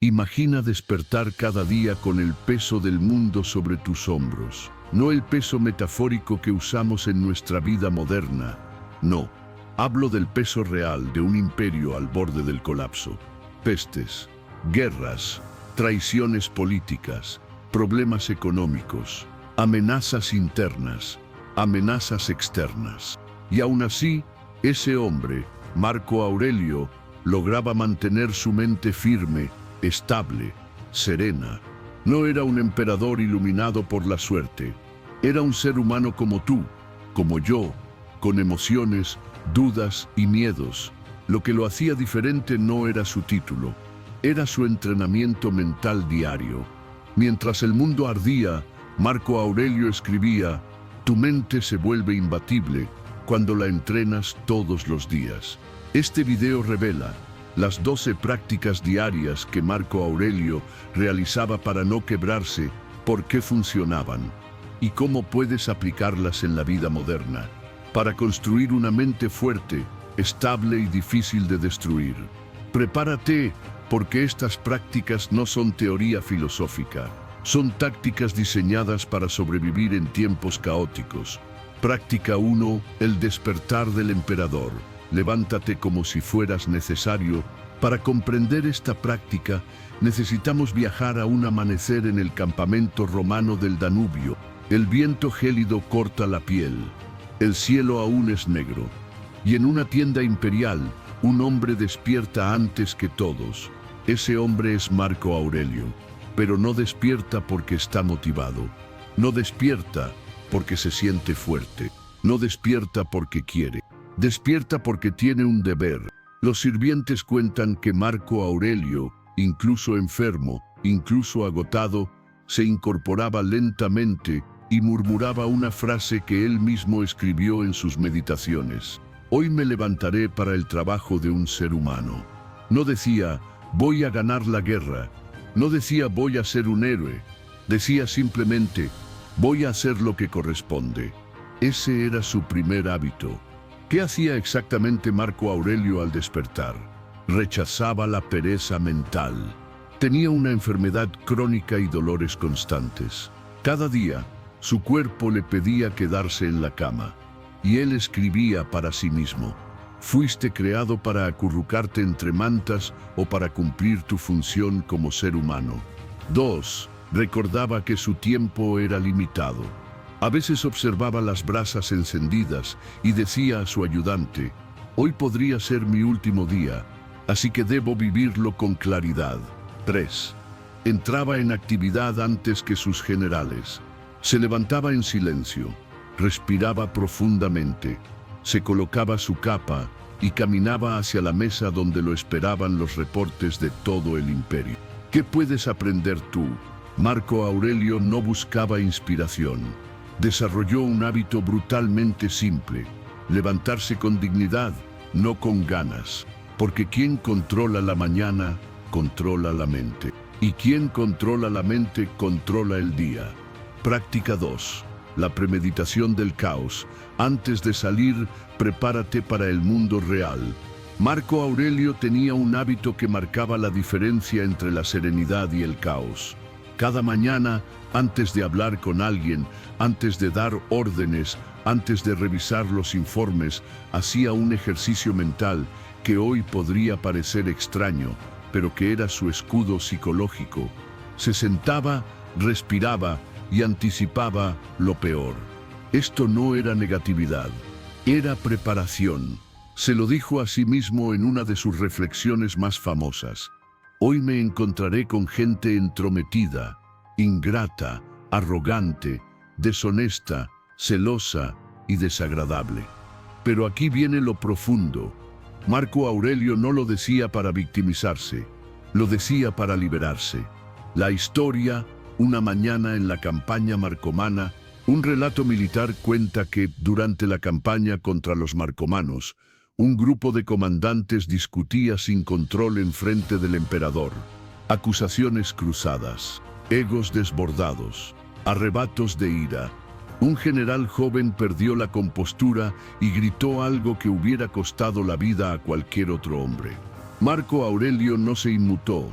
Imagina despertar cada día con el peso del mundo sobre tus hombros. No el peso metafórico que usamos en nuestra vida moderna. No, hablo del peso real de un imperio al borde del colapso. Pestes, guerras, traiciones políticas, problemas económicos, amenazas internas, amenazas externas. Y aún así, ese hombre, Marco Aurelio, lograba mantener su mente firme, estable, serena. No era un emperador iluminado por la suerte. Era un ser humano como tú, como yo, con emociones, dudas y miedos. Lo que lo hacía diferente no era su título, era su entrenamiento mental diario. Mientras el mundo ardía, Marco Aurelio escribía: tu mente se vuelve imbatible cuando la entrenas todos los días. Este video revela las 12 prácticas diarias que Marco Aurelio realizaba para no quebrarse, por qué funcionaban y cómo puedes aplicarlas en la vida moderna, para construir una mente fuerte, estable y difícil de destruir. Prepárate, porque estas prácticas no son teoría filosófica, son tácticas diseñadas para sobrevivir en tiempos caóticos. Práctica 1. El despertar del emperador. Levántate como si fueras necesario. Para comprender esta práctica, necesitamos viajar a un amanecer en el campamento romano del Danubio. El viento gélido corta la piel. El cielo aún es negro. Y en una tienda imperial, un hombre despierta antes que todos. Ese hombre es Marco Aurelio. Pero no despierta porque está motivado. No despierta porque se siente fuerte. No despierta porque quiere. Despierta porque tiene un deber. Los sirvientes cuentan que Marco Aurelio, incluso enfermo, incluso agotado, se incorporaba lentamente y murmuraba una frase que él mismo escribió en sus meditaciones. Hoy me levantaré para el trabajo de un ser humano. No decía, voy a ganar la guerra. No decía, voy a ser un héroe. Decía simplemente, voy a hacer lo que corresponde. Ese era su primer hábito. ¿Qué hacía exactamente Marco Aurelio al despertar? Rechazaba la pereza mental. Tenía una enfermedad crónica y dolores constantes. Cada día, su cuerpo le pedía quedarse en la cama. Y él escribía para sí mismo: fuiste creado para acurrucarte entre mantas o para cumplir tu función como ser humano. 2. Recordaba que su tiempo era limitado. A veces observaba las brasas encendidas y decía a su ayudante: hoy podría ser mi último día, así que debo vivirlo con claridad. 3. Entraba en actividad antes que sus generales. Se levantaba en silencio, respiraba profundamente, se colocaba su capa y caminaba hacia la mesa donde lo esperaban los reportes de todo el imperio. ¿Qué puedes aprender tú? Marco Aurelio no buscaba inspiración. Desarrolló un hábito brutalmente simple: levantarse con dignidad, no con ganas. Porque quien controla la mañana, controla la mente. Y quien controla la mente, controla el día. Práctica 2. La premeditación del caos. Antes de salir, prepárate para el mundo real. Marco Aurelio tenía un hábito que marcaba la diferencia entre la serenidad y el caos. Cada mañana, antes de hablar con alguien, antes de dar órdenes, antes de revisar los informes, hacía un ejercicio mental que hoy podría parecer extraño, pero que era su escudo psicológico. Se sentaba, respiraba y anticipaba lo peor. Esto no era negatividad, era preparación. Se lo dijo a sí mismo en una de sus reflexiones más famosas: hoy me encontraré con gente entrometida, ingrata, arrogante, deshonesta, celosa y desagradable. Pero aquí viene lo profundo. Marco Aurelio no lo decía para victimizarse, lo decía para liberarse. La historia, una mañana en la campaña marcomana, un relato militar cuenta que, durante la campaña contra los marcomanos, un grupo de comandantes discutía sin control en frente del emperador. Acusaciones cruzadas, egos desbordados, arrebatos de ira. Un general joven perdió la compostura y gritó algo que hubiera costado la vida a cualquier otro hombre. Marco Aurelio no se inmutó,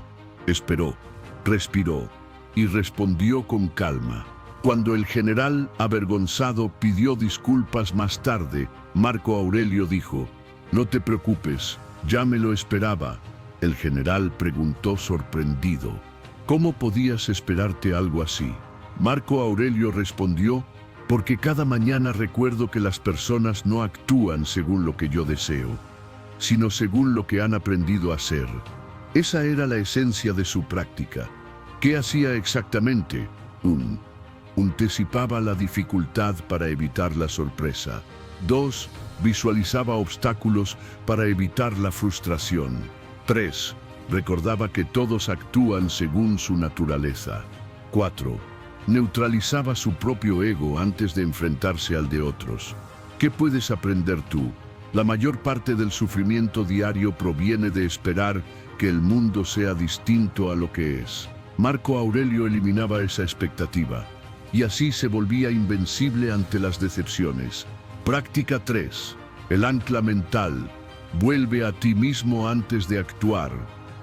Esperó, respiró y respondió con calma. Cuando el general, avergonzado, pidió disculpas más tarde, Marco Aurelio dijo: «No te preocupes, ya me lo esperaba». El general preguntó sorprendido: «¿Cómo podías esperarte algo así?». Marco Aurelio respondió: «Porque cada mañana recuerdo que las personas no actúan según lo que yo deseo, sino según lo que han aprendido a hacer». Esa era la esencia de su práctica. ¿Qué hacía exactamente? Anticipaba la dificultad para evitar la sorpresa. 2. Visualizaba obstáculos para evitar la frustración. 3. Recordaba que todos actúan según su naturaleza. 4. Neutralizaba su propio ego antes de enfrentarse al de otros. ¿Qué puedes aprender tú? La mayor parte del sufrimiento diario proviene de esperar que el mundo sea distinto a lo que es. Marco Aurelio eliminaba esa expectativa y así se volvía invencible ante las decepciones. Práctica 3. El ancla mental. Vuelve a ti mismo antes de actuar.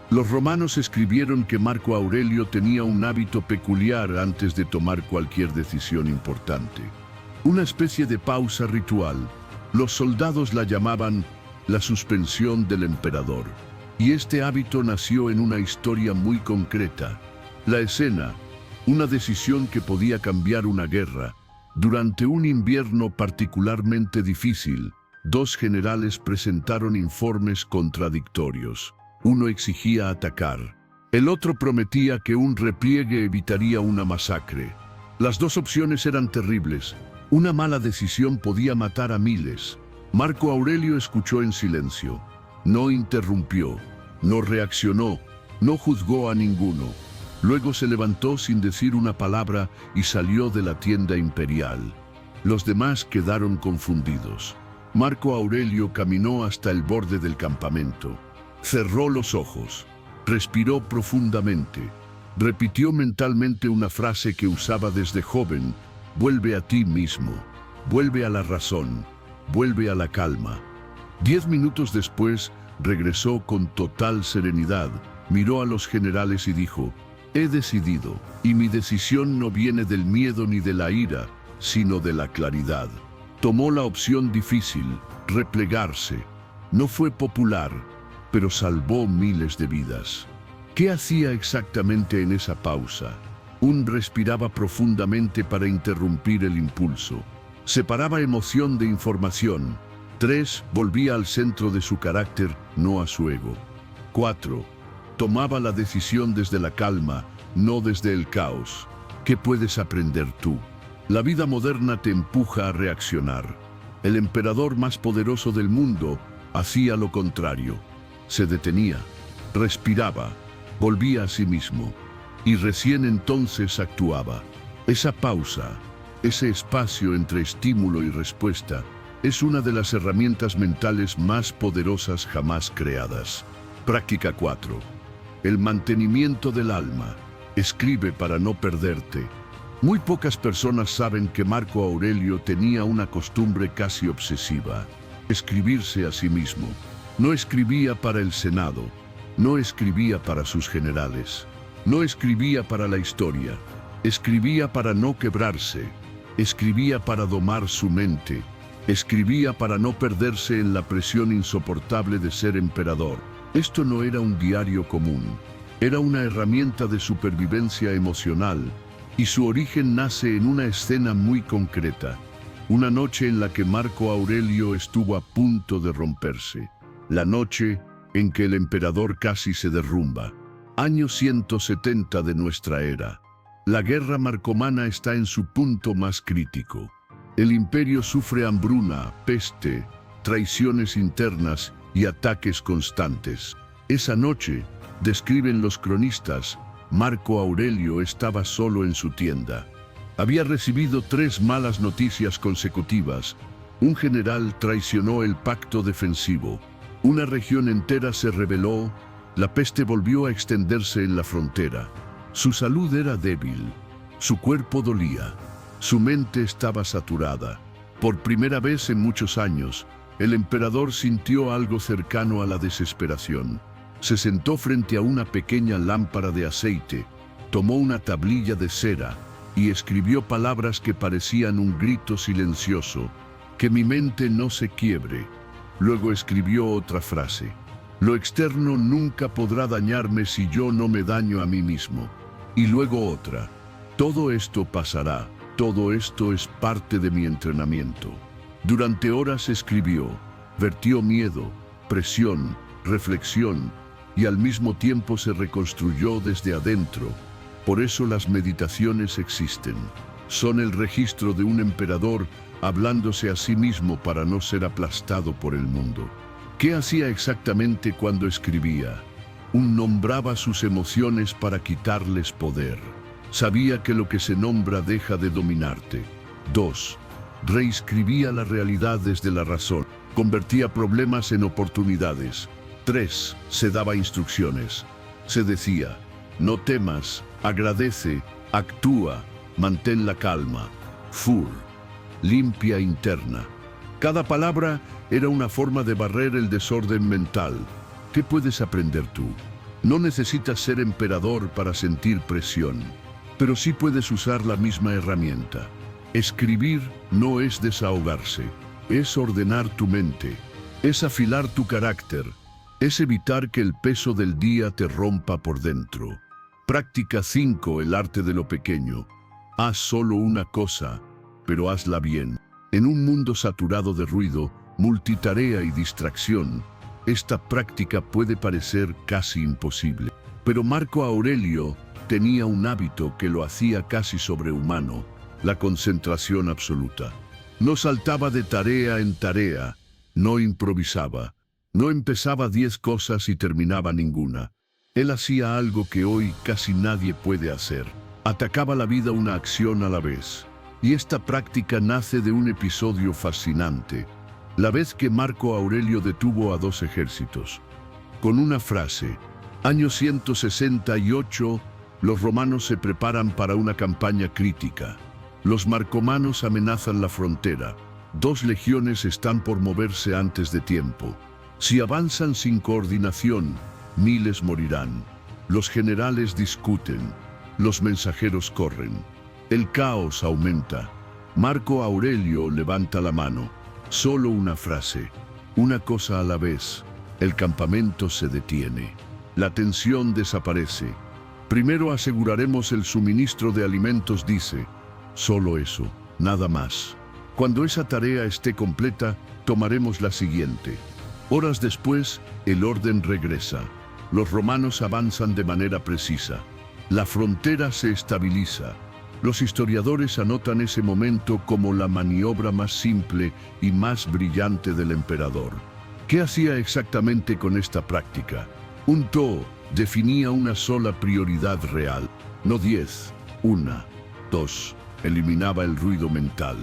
Los romanos escribieron que Marco Aurelio tenía un hábito peculiar antes de tomar cualquier decisión importante. Una especie de pausa ritual. Los soldados la llamaban la suspensión del emperador. Y este hábito nació en una historia muy concreta. La escena, una decisión que podía cambiar una guerra. Durante un invierno particularmente difícil, 2 generales presentaron informes contradictorios. Uno exigía atacar. El otro prometía que un repliegue evitaría una masacre. Las 2 opciones eran terribles. Una mala decisión podía matar a miles. Marco Aurelio escuchó en silencio. No interrumpió, no reaccionó, no juzgó a ninguno. Luego se levantó sin decir una palabra y salió de la tienda imperial. Los demás quedaron confundidos. Marco Aurelio caminó hasta el borde del campamento. Cerró los ojos, respiró profundamente, repitió mentalmente una frase que usaba desde joven: vuelve a ti mismo, vuelve a la razón, vuelve a la calma. 10 minutos después, regresó con total serenidad, miró a los generales y dijo: «He decidido, y mi decisión no viene del miedo ni de la ira, sino de la claridad». Tomó la opción difícil, replegarse. No fue popular, pero salvó miles de vidas. ¿Qué hacía exactamente en esa pausa? Respiraba profundamente para interrumpir el impulso. Separaba emoción de información. 3. Volvía al centro de su carácter, no a su ego. 4. Tomaba la decisión desde la calma, no desde el caos. ¿Qué puedes aprender tú? La vida moderna te empuja a reaccionar. El emperador más poderoso del mundo hacía lo contrario. Se detenía, respiraba, volvía a sí mismo, y recién entonces actuaba. Esa pausa, ese espacio entre estímulo y respuesta, es una de las herramientas mentales más poderosas jamás creadas. Práctica 4. El mantenimiento del alma. Escribe para no perderte. Muy pocas personas saben que Marco Aurelio tenía una costumbre casi obsesiva: escribirse a sí mismo. No escribía para el Senado, no escribía para sus generales, no escribía para la historia, escribía para no quebrarse, escribía para domar su mente, escribía para no perderse en la presión insoportable de ser emperador. Esto no era un diario común, era una herramienta de supervivencia emocional, y su origen nace en una escena muy concreta, una noche en la que Marco Aurelio estuvo a punto de romperse, la noche en que el emperador casi se derrumba. Año 170 de nuestra era. La guerra marcomana está en su punto más crítico. El imperio sufre hambruna, peste, traiciones internas y ataques constantes. Esa noche, describen los cronistas, Marco Aurelio estaba solo en su tienda. Había recibido 3 malas noticias consecutivas. Un general traicionó el pacto defensivo. Una región entera se rebeló. La peste volvió a extenderse en la frontera. Su salud era débil. Su cuerpo dolía. Su mente estaba saturada. Por primera vez en muchos años, el emperador sintió algo cercano a la desesperación. Se sentó frente a una pequeña lámpara de aceite, tomó una tablilla de cera y escribió palabras que parecían un grito silencioso: que mi mente no se quiebre. Luego escribió otra frase: lo externo nunca podrá dañarme si yo no me daño a mí mismo. Y luego otra: todo esto pasará, todo esto es parte de mi entrenamiento. Durante horas escribió, vertió miedo, presión, reflexión, y al mismo tiempo se reconstruyó desde adentro. Por eso las meditaciones existen. Son el registro de un emperador hablándose a sí mismo para no ser aplastado por el mundo. ¿Qué hacía exactamente cuando escribía? Nombraba sus emociones para quitarles poder. Sabía que lo que se nombra deja de dominarte. 2. Reescribía la realidad desde la razón. Convertía problemas en oportunidades. 3. Se daba instrucciones. Se decía: no temas, agradece, actúa, mantén la calma. 4. Limpia interna. Cada palabra era una forma de barrer el desorden mental. ¿Qué puedes aprender tú? No necesitas ser emperador para sentir presión, pero sí puedes usar la misma herramienta. Escribir no es desahogarse, es ordenar tu mente, es afilar tu carácter, es evitar que el peso del día te rompa por dentro. Práctica 5. El arte de lo pequeño. Haz solo una cosa, pero hazla bien. En un mundo saturado de ruido, multitarea y distracción, esta práctica puede parecer casi imposible. Pero Marco Aurelio tenía un hábito que lo hacía casi sobrehumano: la concentración absoluta. No saltaba de tarea en tarea, no improvisaba, no empezaba 10 cosas y terminaba ninguna. Él hacía algo que hoy casi nadie puede hacer: atacaba la vida una acción a la vez. Y esta práctica nace de un episodio fascinante: la vez que Marco Aurelio detuvo a 2 ejércitos. Con una frase: año 168, los romanos se preparan para una campaña crítica. Los marcomanos amenazan la frontera. 2 legiones están por moverse antes de tiempo. Si avanzan sin coordinación, miles morirán. Los generales discuten. Los mensajeros corren. El caos aumenta. Marco Aurelio levanta la mano. Solo una frase, una cosa a la vez. El campamento se detiene. La tensión desaparece. Primero aseguraremos el suministro de alimentos, dice. Solo eso, nada más. Cuando esa tarea esté completa, tomaremos la siguiente. Horas después, el orden regresa. Los romanos avanzan de manera precisa. La frontera se estabiliza. Los historiadores anotan ese momento como la maniobra más simple y más brillante del emperador. ¿Qué hacía exactamente con esta práctica? Definía una sola prioridad real, no 10, 1, 2. Eliminaba el ruido mental.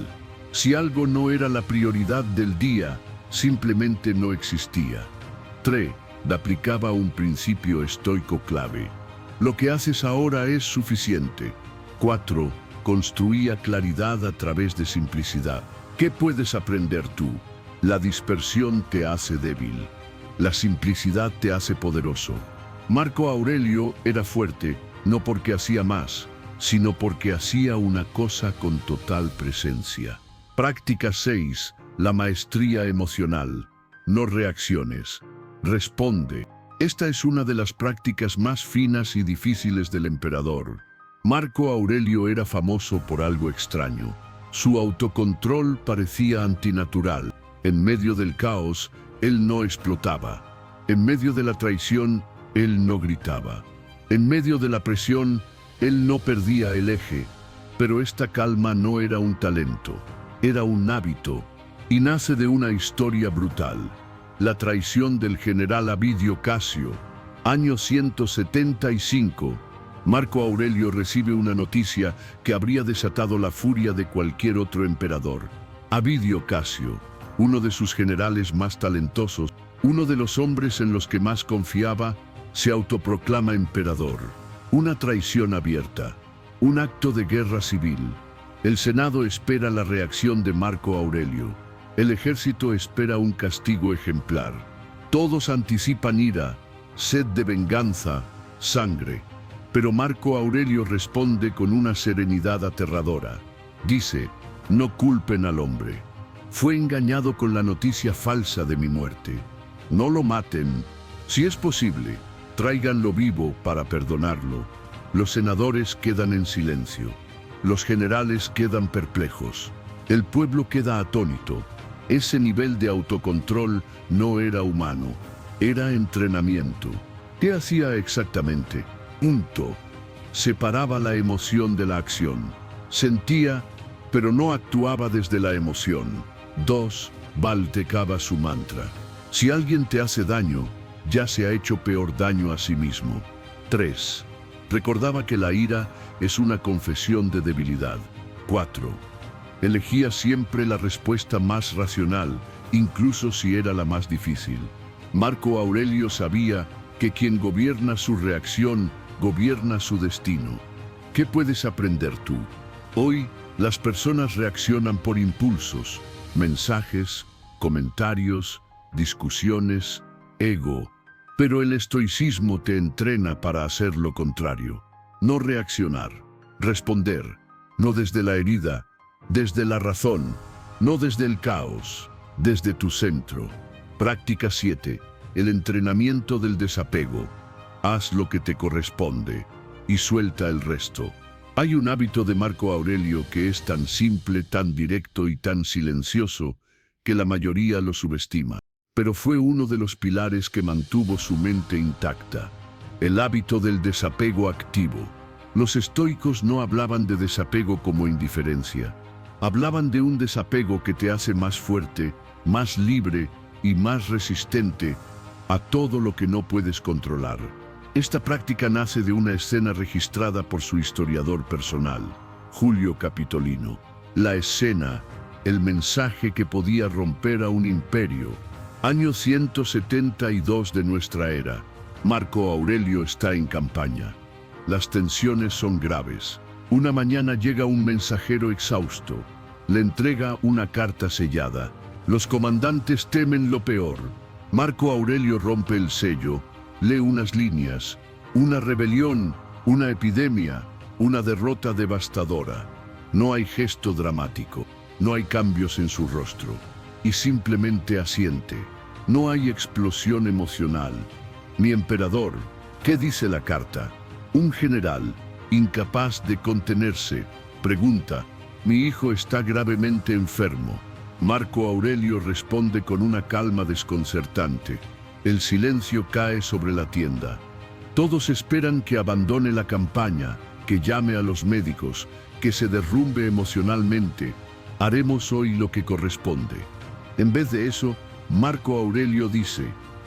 Si algo no era la prioridad del día, simplemente no existía. 3. Aplicaba un principio estoico clave: lo que haces ahora es suficiente. 4. Construía claridad a través de simplicidad. ¿Qué puedes aprender tú? La dispersión te hace débil. La simplicidad te hace poderoso. Marco Aurelio era fuerte, no porque hacía más, sino porque hacía una cosa con total presencia. Práctica 6. La maestría emocional. No reacciones. Responde. Esta es una de las prácticas más finas y difíciles del emperador. Marco Aurelio era famoso por algo extraño. Su autocontrol parecía antinatural. En medio del caos, él no explotaba. En medio de la traición, él no gritaba. En medio de la presión, él no perdía el eje. Pero esta calma no era un talento, era un hábito, y nace de una historia brutal: la traición del general Avidio Casio. Año 175. Marco Aurelio recibe una noticia que habría desatado la furia de cualquier otro emperador. Avidio Casio, uno de sus generales más talentosos, uno de los hombres en los que más confiaba, se autoproclama emperador. Una traición abierta, un acto de guerra civil. El Senado espera la reacción de Marco Aurelio. El ejército espera un castigo ejemplar. Todos anticipan ira, sed de venganza, sangre. Pero Marco Aurelio responde con una serenidad aterradora. Dice, no culpen al hombre. Fue engañado con la noticia falsa de mi muerte. No lo maten. Si es posible, tráiganlo vivo para perdonarlo. Los senadores quedan en silencio. Los generales quedan perplejos. El pueblo queda atónito. Ese nivel de autocontrol no era humano, era entrenamiento. ¿Qué hacía exactamente? Separaba la emoción de la acción. Sentía, pero no actuaba desde la emoción. 2. Baltecaba su mantra. Si alguien te hace daño, ya se ha hecho peor daño a sí mismo. 3. Recordaba que la ira es una confesión de debilidad. 4. Elegía siempre la respuesta más racional, incluso si era la más difícil. Marco Aurelio sabía que quien gobierna su reacción, gobierna su destino. ¿Qué puedes aprender tú? Hoy, las personas reaccionan por impulsos, mensajes, comentarios, discusiones, ego. Pero el estoicismo te entrena para hacer lo contrario. No reaccionar, responder, no desde la herida, desde la razón, no desde el caos, desde tu centro. Práctica 7. El entrenamiento del desapego. Haz lo que te corresponde y suelta el resto. Hay un hábito de Marco Aurelio que es tan simple, tan directo y tan silencioso que la mayoría lo subestima. Pero fue uno de los pilares que mantuvo su mente intacta. El hábito del desapego activo. Los estoicos no hablaban de desapego como indiferencia. Hablaban de un desapego que te hace más fuerte, más libre y más resistente a todo lo que no puedes controlar. Esta práctica nace de una escena registrada por su historiador personal, Julio Capitolino. La escena, el mensaje que podía romper a un imperio. Año 172 de nuestra era. Marco Aurelio está en campaña. Las tensiones son graves. Una mañana llega un mensajero exhausto. Le entrega una carta sellada. Los comandantes temen lo peor. Marco Aurelio rompe el sello, lee unas líneas. Una rebelión, una epidemia, una derrota devastadora. No hay gesto dramático, no hay cambios en su rostro. Y simplemente asiente. No hay explosión emocional. Mi emperador, ¿qué dice la carta? Un general, incapaz de contenerse, pregunta, mi hijo está gravemente enfermo. Marco Aurelio responde con una calma desconcertante. El silencio cae sobre la tienda. Todos esperan que abandone la campaña, que llame a los médicos, que se derrumbe emocionalmente. Haremos hoy lo que corresponde. En vez de eso, Marco Aurelio dice,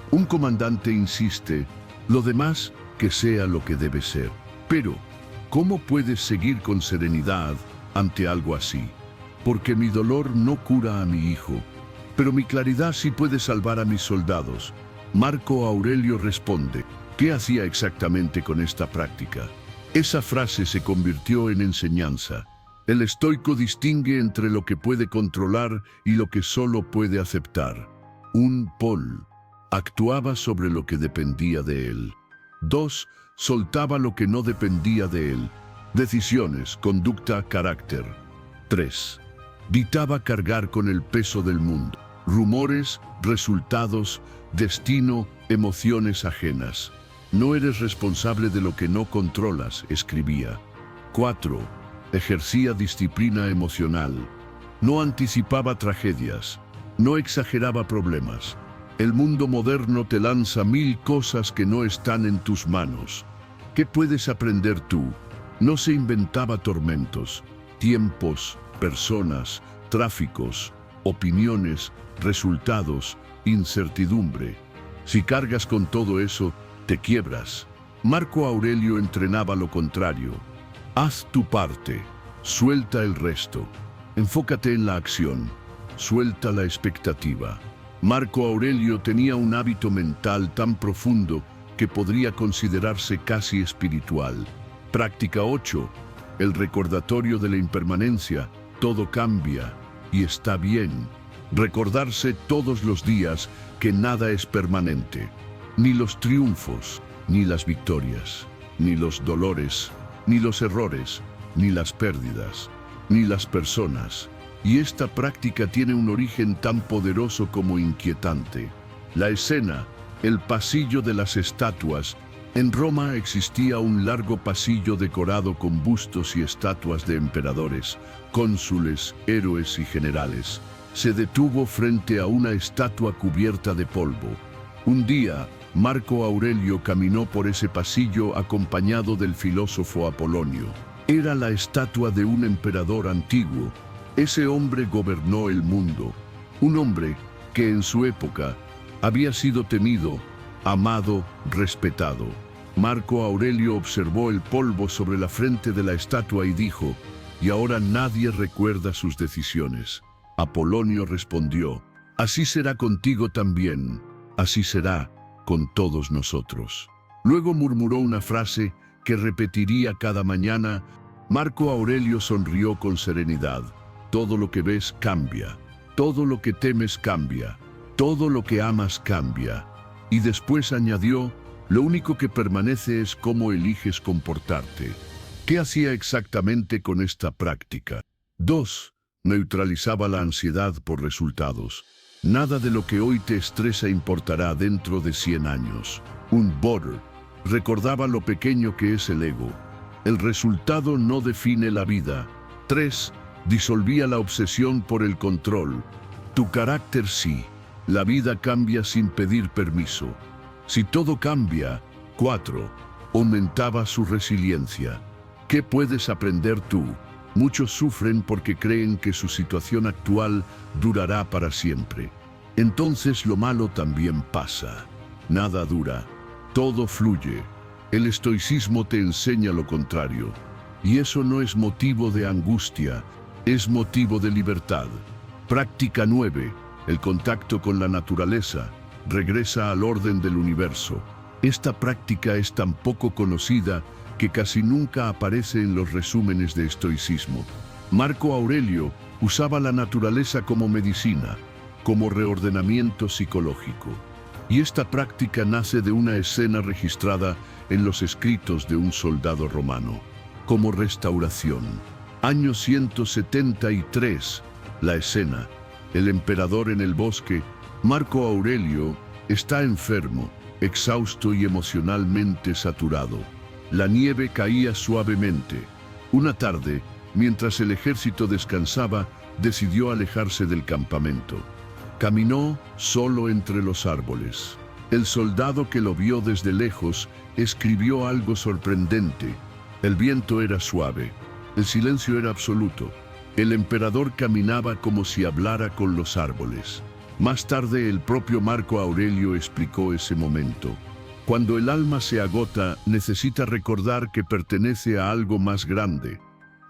un comandante insiste, lo demás que sea lo que debe ser. Pero, ¿cómo puedes seguir con serenidad ante algo así? Porque mi dolor no cura a mi hijo, pero mi claridad sí puede salvar a mis soldados. Marco Aurelio responde, ¿qué hacía exactamente con esta práctica? Esa frase se convirtió en enseñanza. El estoico distingue entre lo que puede controlar y lo que solo puede aceptar. Paul actuaba sobre lo que dependía de él. 2. Soltaba lo que no dependía de él. Decisiones, conducta, carácter. 3. Evitaba cargar con el peso del mundo. Rumores, resultados, destino, emociones ajenas. No eres responsable de lo que no controlas, escribía. 4. Ejercía disciplina emocional. No anticipaba tragedias. No exageraba problemas. El mundo moderno te lanza 1000 cosas que no están en tus manos. ¿Qué puedes aprender tú? No se inventaba tormentos, tiempos, personas, tráficos, opiniones, resultados, incertidumbre. Si cargas con todo eso, te quiebras. Marco Aurelio entrenaba lo contrario. Haz tu parte, suelta el resto. Enfócate en la acción, suelta la expectativa. Marco Aurelio tenía un hábito mental tan profundo que podría considerarse casi espiritual. Práctica 8. El recordatorio de la impermanencia. Todo cambia y está bien. Recordarse todos los días que nada es permanente. ni los triunfos, ni las victorias, ni los dolores, ni los errores, ni las pérdidas, ni las personas. Y esta práctica tiene un origen tan poderoso como inquietante. La escena, el pasillo de las estatuas. En Roma existía un largo pasillo decorado con bustos y estatuas de emperadores, cónsules, héroes y generales. Se detuvo frente a una estatua cubierta de polvo. Un día, Marco Aurelio caminó por ese pasillo acompañado del filósofo Apolonio. Era la estatua de un emperador antiguo. Ese hombre gobernó el mundo. Un hombre que en su época había sido temido, amado, respetado. Marco Aurelio observó el polvo sobre la frente de la estatua y dijo: «Y ahora nadie recuerda sus decisiones». Apolonio respondió: «Así será contigo también, así será con todos nosotros». Luego murmuró una frase que repetiría cada mañana. Marco Aurelio sonrió con serenidad: «Todo lo que ves cambia, todo lo que temes cambia, todo lo que amas cambia». Y después añadió: «Lo único que permanece es cómo eliges comportarte». ¿Qué hacía exactamente con esta práctica? 2. Neutralizaba la ansiedad por resultados. Nada de lo que hoy te estresa importará dentro de 100 años. Un Buddha recordaba lo pequeño que es el ego. El resultado no define la vida. 3. Disolvía la obsesión por el control. Tu carácter sí. La vida cambia sin pedir permiso. Si todo cambia. 4. Aumentaba su resiliencia. ¿Qué puedes aprender tú? Muchos sufren porque creen que su situación actual durará para siempre. Entonces lo malo también pasa. Nada dura. Todo fluye. El estoicismo te enseña lo contrario. Y eso no es motivo de angustia, es motivo de libertad. Práctica 9. El contacto con la naturaleza. Regresa al orden del universo. Esta práctica es tan poco conocida que casi nunca aparece en los resúmenes de estoicismo. Marco Aurelio usaba la naturaleza como medicina, como reordenamiento psicológico. Y esta práctica nace de una escena registrada en los escritos de un soldado romano, como restauración. Año 173, la escena. El emperador en el bosque. Marco Aurelio está enfermo, exhausto y emocionalmente saturado. La nieve caía suavemente. Una tarde, mientras el ejército descansaba, decidió alejarse del campamento. Caminó solo entre los árboles. El soldado que lo vio desde lejos escribió algo sorprendente. El viento era suave. El silencio era absoluto. El emperador caminaba como si hablara con los árboles. Más tarde, el propio Marco Aurelio explicó ese momento. Cuando el alma se agota, necesita recordar que pertenece a algo más grande.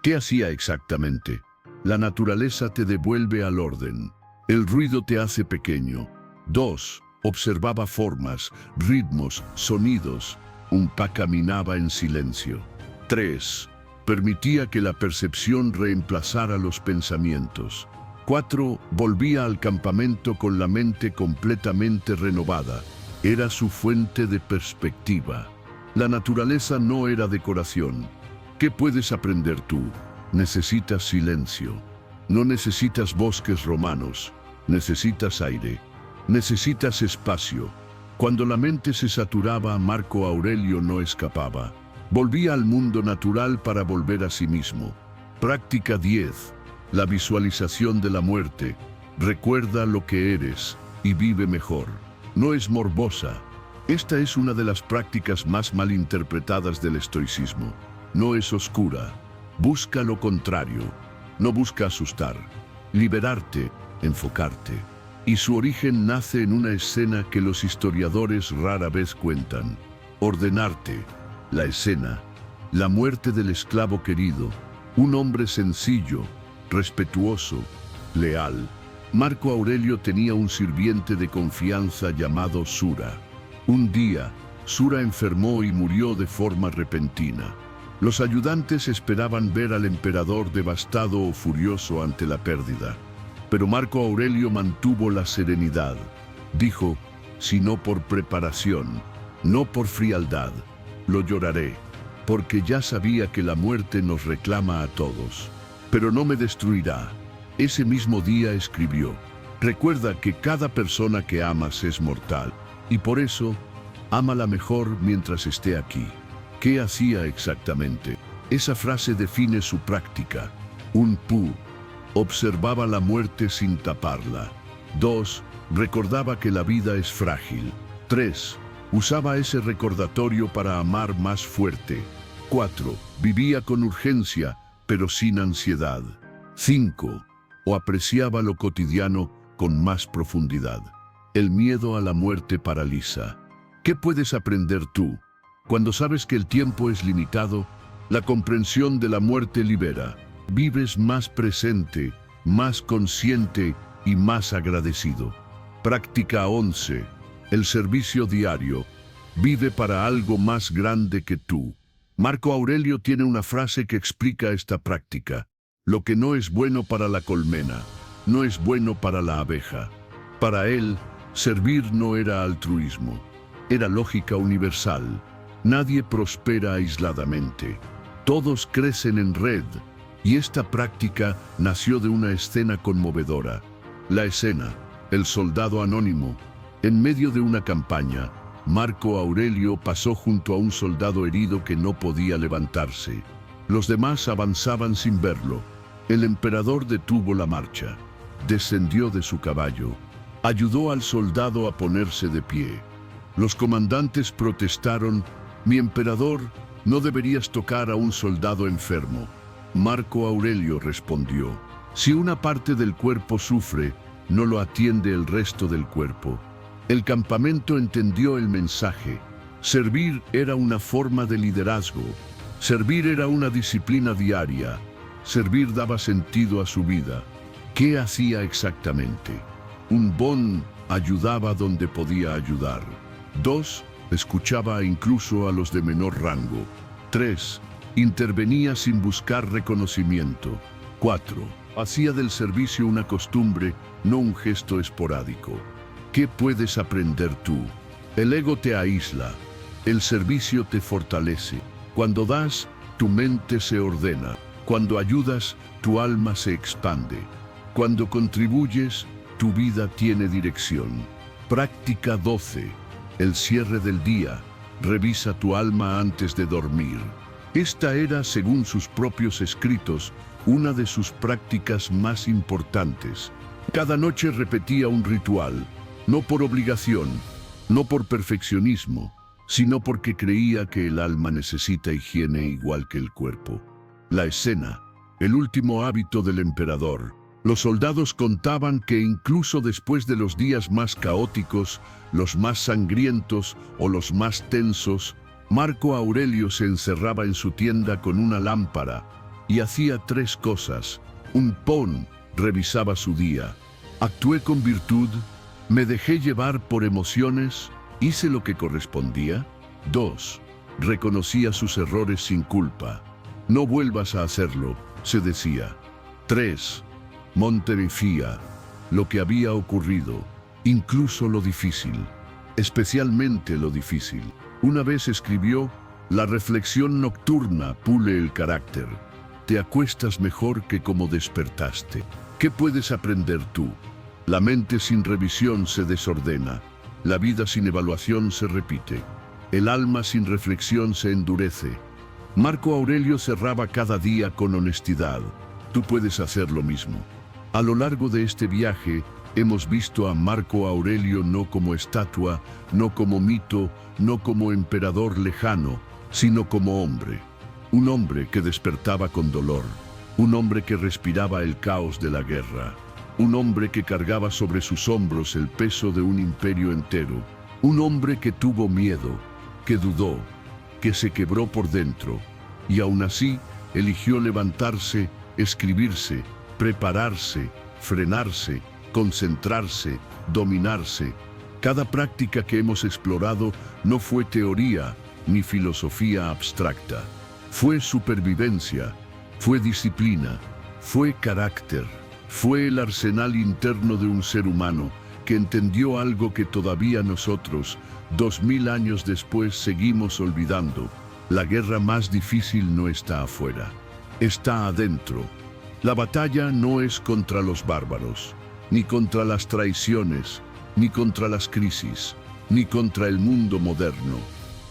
¿Qué hacía exactamente? La naturaleza te devuelve al orden. El ruido te hace pequeño. 2. Observaba formas, ritmos, sonidos. Un pa caminaba en silencio. 3. Permitía que la percepción reemplazara los pensamientos. 4. Volvía al campamento con la mente completamente renovada. Era su fuente de perspectiva. La naturaleza no era decoración. ¿Qué puedes aprender tú? Necesitas silencio. No necesitas bosques romanos. Necesitas aire. Necesitas espacio. Cuando la mente se saturaba, Marco Aurelio no escapaba. Volvía al mundo natural para volver a sí mismo. Práctica 10. La visualización de la muerte. Recuerda lo que eres y vive mejor. No es morbosa. Esta es una de las prácticas más malinterpretadas del estoicismo. No es oscura. Busca lo contrario. No busca asustar. Liberarte, enfocarte. Y su origen nace en una escena que los historiadores rara vez cuentan. Ordenarte. La escena. La muerte del esclavo querido. Un hombre sencillo, respetuoso, leal. Marco Aurelio tenía un sirviente de confianza llamado Sura. Un día, Sura enfermó y murió de forma repentina. Los ayudantes esperaban ver al emperador devastado o furioso ante la pérdida. Pero Marco Aurelio mantuvo la serenidad. Dijo: sino por preparación, no por frialdad. Lo lloraré, porque ya sabía que la muerte nos reclama a todos. Pero no me destruirá. Ese mismo día escribió: recuerda que cada persona que amas es mortal, y por eso, ámala mejor mientras esté aquí. ¿Qué hacía exactamente? Esa frase define su práctica. 1. Observaba la muerte sin taparla. 2. Recordaba que la vida es frágil. 3. Usaba ese recordatorio para amar más fuerte. 4. Vivía con urgencia, pero sin ansiedad. 5. O apreciaba lo cotidiano con más profundidad. El miedo a la muerte paraliza. ¿Qué puedes aprender tú? Cuando sabes que el tiempo es limitado, la comprensión de la muerte libera. Vives más presente, más consciente y más agradecido. Práctica 11. El servicio diario. Vive para algo más grande que tú. Marco Aurelio tiene una frase que explica esta práctica. Lo que no es bueno para la colmena, no es bueno para la abeja. Para él, servir no era altruismo, era lógica universal. Nadie prospera aisladamente. Todos crecen en red, y esta práctica nació de una escena conmovedora. La escena, el soldado anónimo. En medio de una campaña, Marco Aurelio pasó junto a un soldado herido que no podía levantarse. Los demás avanzaban sin verlo. El emperador detuvo la marcha, descendió de su caballo, ayudó al soldado a ponerse de pie. Los comandantes protestaron: mi emperador, no deberías tocar a un soldado enfermo. Marco Aurelio respondió: si una parte del cuerpo sufre, no lo atiende el resto del cuerpo. El campamento entendió el mensaje. Servir era una forma de liderazgo. Servir era una disciplina diaria. Servir daba sentido a su vida. ¿Qué hacía exactamente? 1. Ayudaba donde podía ayudar. 2. Escuchaba incluso a los de menor rango. 3. Intervenía sin buscar reconocimiento. 4. Hacía del servicio una costumbre, no un gesto esporádico. ¿Qué puedes aprender tú? El ego te aísla, el servicio te fortalece. Cuando das, tu mente se ordena. Cuando ayudas, tu alma se expande. Cuando contribuyes, tu vida tiene dirección. Práctica 12. El cierre del día. Revisa tu alma antes de dormir. Esta era, según sus propios escritos, una de sus prácticas más importantes. Cada noche repetía un ritual. No por obligación, no por perfeccionismo, sino porque creía que el alma necesita higiene igual que el cuerpo. La escena, el último hábito del emperador. Los soldados contaban que incluso después de los días más caóticos, los más sangrientos o los más tensos, Marco Aurelio se encerraba en su tienda con una lámpara y hacía 3 cosas. 1. Revisaba su día. Actué con virtud. ¿Me dejé llevar por emociones? ¿Hice lo que correspondía? 2. Reconocía sus errores sin culpa. No vuelvas a hacerlo, se decía. 3. Monterifía, lo que había ocurrido, incluso lo difícil, especialmente lo difícil. Una vez escribió: la reflexión nocturna pule el carácter. Te acuestas mejor que como despertaste. ¿Qué puedes aprender tú? La mente sin revisión se desordena, la vida sin evaluación se repite, el alma sin reflexión se endurece. Marco Aurelio cerraba cada día con honestidad. Tú puedes hacer lo mismo. A lo largo de este viaje, hemos visto a Marco Aurelio no como estatua, no como mito, no como emperador lejano, sino como hombre. Un hombre que despertaba con dolor, un hombre que respiraba el caos de la guerra. Un hombre que cargaba sobre sus hombros el peso de un imperio entero. Un hombre que tuvo miedo, que dudó, que se quebró por dentro, y aún así eligió levantarse, escribirse, prepararse, frenarse, concentrarse, dominarse. Cada práctica que hemos explorado no fue teoría ni filosofía abstracta. Fue supervivencia, fue disciplina, fue carácter. Fue el arsenal interno de un ser humano que entendió algo que todavía nosotros, 2000 años después, seguimos olvidando. La guerra más difícil no está afuera, está adentro. La batalla no es contra los bárbaros, ni contra las traiciones, ni contra las crisis, ni contra el mundo moderno.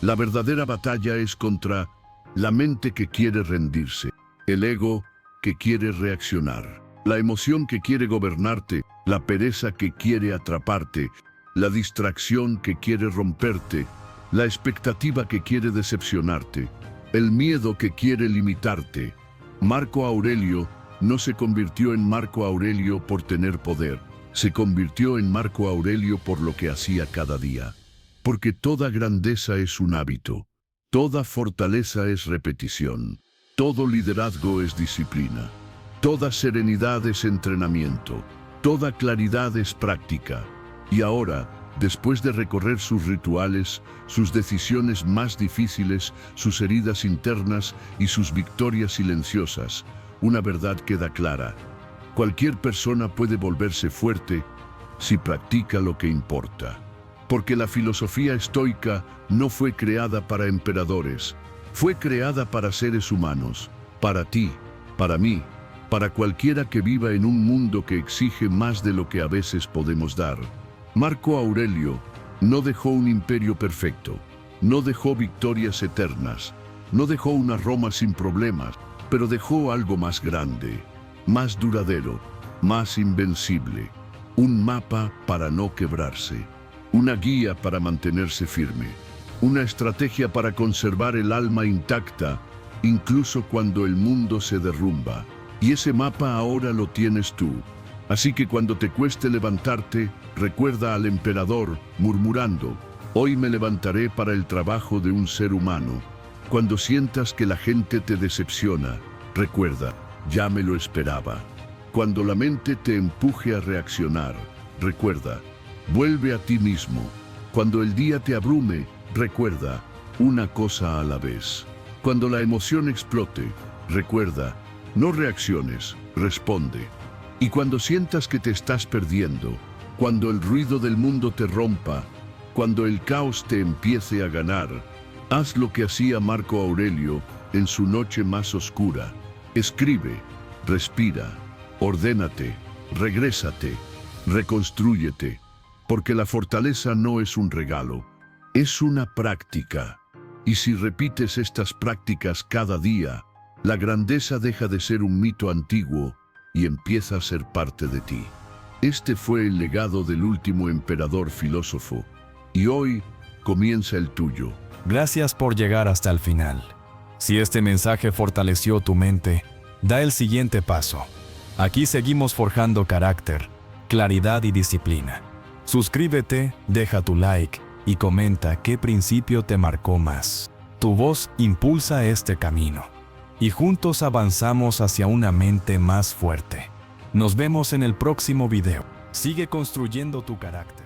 La verdadera batalla es contra la mente que quiere rendirse, el ego que quiere reaccionar, la emoción que quiere gobernarte, la pereza que quiere atraparte, la distracción que quiere romperte, la expectativa que quiere decepcionarte, el miedo que quiere limitarte. Marco Aurelio no se convirtió en Marco Aurelio por tener poder, se convirtió en Marco Aurelio por lo que hacía cada día. Porque toda grandeza es un hábito, toda fortaleza es repetición, todo liderazgo es disciplina, toda serenidad es entrenamiento, toda claridad es práctica. Y ahora, después de recorrer sus rituales, sus decisiones más difíciles, sus heridas internas y sus victorias silenciosas, una verdad queda clara. Cualquier persona puede volverse fuerte si practica lo que importa. Porque la filosofía estoica no fue creada para emperadores, fue creada para seres humanos, para ti, para mí, para cualquiera que viva en un mundo que exige más de lo que a veces podemos dar. Marco Aurelio no dejó un imperio perfecto, no dejó victorias eternas, no dejó una Roma sin problemas, pero dejó algo más grande, más duradero, más invencible, un mapa para no quebrarse, una guía para mantenerse firme, una estrategia para conservar el alma intacta, incluso cuando el mundo se derrumba. Y ese mapa ahora lo tienes tú. Así que cuando te cueste levantarte, recuerda al emperador murmurando: hoy me levantaré para el trabajo de un ser humano. Cuando sientas que la gente te decepciona, recuerda: ya me lo esperaba. Cuando la mente te empuje a reaccionar, recuerda: vuelve a ti mismo. Cuando el día te abrume, recuerda: una cosa a la vez. Cuando la emoción explote, recuerda: no reacciones, responde. Y cuando sientas que te estás perdiendo, cuando el ruido del mundo te rompa, cuando el caos te empiece a ganar, haz lo que hacía Marco Aurelio en su noche más oscura. Escribe, respira, ordénate, regrésate, reconstrúyete, porque la fortaleza no es un regalo, es una práctica. Y si repites estas prácticas cada día, la grandeza deja de ser un mito antiguo y empieza a ser parte de ti. Este fue el legado del último emperador filósofo, y hoy comienza el tuyo. Gracias por llegar hasta el final. Si este mensaje fortaleció tu mente, da el siguiente paso. Aquí seguimos forjando carácter, claridad y disciplina. Suscríbete, deja tu like y comenta qué principio te marcó más. Tu voz impulsa este camino. Y juntos avanzamos hacia una mente más fuerte. Nos vemos en el próximo video. Sigue construyendo tu carácter.